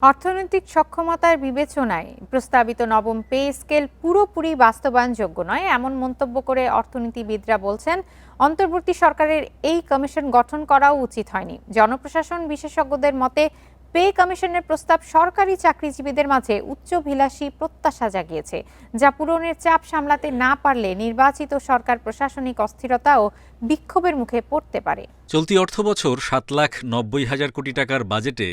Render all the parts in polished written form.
অর্থনৈতিক সক্ষমতার বিবেচনায় প্রস্তাবিত নবম পে স্কেল পুরোপুরি বাস্তবায়নযোগ্য নয় এমন মন্তব্য করে অর্থনীতিবিদরা বলছেন, অন্তর্বর্তী সরকারের এই কমিশন গঠন করাও উচিত হয়নি। জনপ্রশাসন বিশেষজ্ঞদের মতে পে কমিশনের প্রস্তাব সরকারি চাকরিজীবীদের মাঝে উচ্চাভিলাষী প্রত্যাশা জাগিয়েছে, যা পূরণের চাপ সামলাতে না পারলে নির্বাচিত সরকার প্রশাসনিক অস্থিরতা ও বিক্ষোভের মুখে পড়তে পারে। চলতি অর্থবছর 7,90,000 কোটি টাকার বাজেটে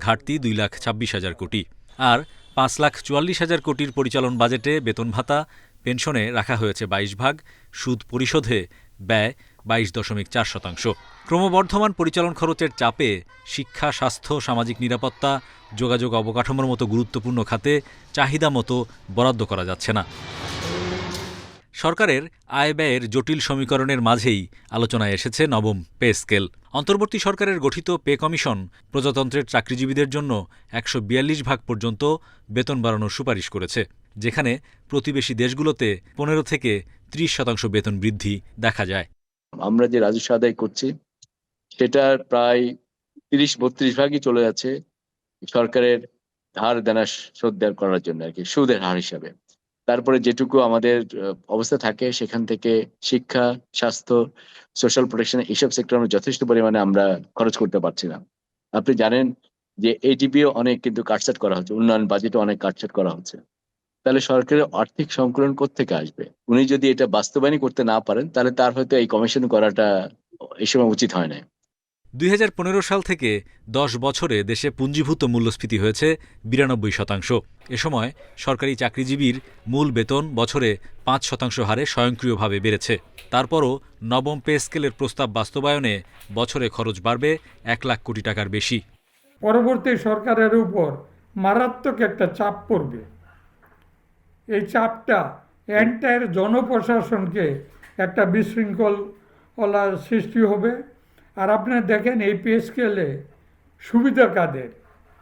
ঘাটতি 2,26,000 কোটি, আর 5,44,000 কোটির পরিচালন বাজেটে বেতন ভাতা পেনশনে রাখা হয়েছে 22 ভাগ, সুদ পরিশোধে ব্যয় 22.4%। ক্রমবর্ধমান পরিচালন খরচের চাপে শিক্ষা, স্বাস্থ্য, সামাজিক নিরাপত্তা, যোগাযোগ অবকাঠামোর মতো গুরুত্বপূর্ণ খাতে চাহিদা মতো বরাদ্দ করা যাচ্ছে না। সরকারের আয় ব্যয়ের জটিল সমীকরণের মাঝেই আলোচনায় এসেছে নবম পে স্কেল। অন্তর্বর্তী সরকারের গঠিত পে কমিশন প্রজাতন্ত্রের চাকরিজীবীদের জন্য 142 ভাগ পর্যন্ত বেতন বাড়ানোর সুপারিশ করেছে, যেখানে প্রতিবেশী দেশগুলোতে 15 থেকে 30% বেতন বৃদ্ধি দেখা যায়। আমরা যে রাজস্ব আদায় করছি সেটার প্রায় 30-32 ভাগই চলে যাচ্ছে সরকারের ধার দেনা শোধ করার জন্য আর কি, সুদের হার হিসাবে। তারপরে যেটুকু আমাদের অবস্থা থাকে সেখান থেকে শিক্ষা, স্বাস্থ্য, সোশ্যাল প্রোটেকশন এইসব সেক্টর আমরা যথেষ্ট পরিমাণে আমরা খরচ করতে পারছি না। আপনি জানেন যে এটিপিও অনেক কিন্তু কাটছাট করা হচ্ছে, উন্নয়ন বাজেটে অনেক কাটছাট করা হচ্ছে। তাহলে সরকারের আর্থিক সংকুলন কোত্থেকে আসবে? উনি যদি এটা বাস্তবায়ন করতে না পারেন তাহলে তার হয়তো এই কমিশন করাটা এই সময় উচিত হয় না। 2015 সাল থেকে 10 বছরে দেশে পুঞ্জীভূত মূল্যস্ফীতি হয়েছে 92%। এ সময় সরকারি চাকরিজীবীর মূল বেতন বছরে 5% হারে স্বয়ংক্রিয়ভাবে বেড়েছে। তারপরও নবম পে স্কেলের প্রস্তাব বাস্তবায়নে বছরে খরচ বাড়বে 1 লাখ কোটি টাকার বেশি। পরবর্তী সরকারের উপর মারাত্মক একটা চাপ পড়বে। এই চাপটা এন্টায়ার জনপ্রশাসনকে একটা বিশৃঙ্খলার সৃষ্টি হবে। আর আপনার দেখেন এই পে স্কেলে সুবিধা কাদের?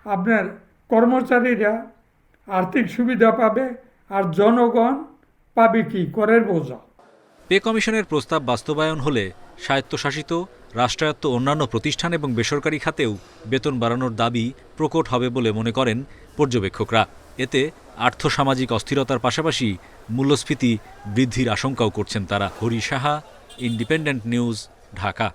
আপনার কর্মচারীরা আর্থিক সুবিধা পাবে, আর জনগণ পাবে কি? করের বোঝা। পে কমিশনের প্রস্তাব বাস্তবায়ন হলে স্বায়ত্তশাসিত, রাষ্ট্রায়ত্ত অন্যান্য প্রতিষ্ঠান এবং বেসরকারি খাতেও বেতন বাড়ানোর দাবি প্রকট হবে বলে মনে করেন পর্যবেক্ষকরা। এতে আর্থসামাজিক অস্থিরতার পাশাপাশি মূল্যস্ফীতি বৃদ্ধির আশঙ্কাও করছেন তারা। Hari Saha, independent news, Dhaka.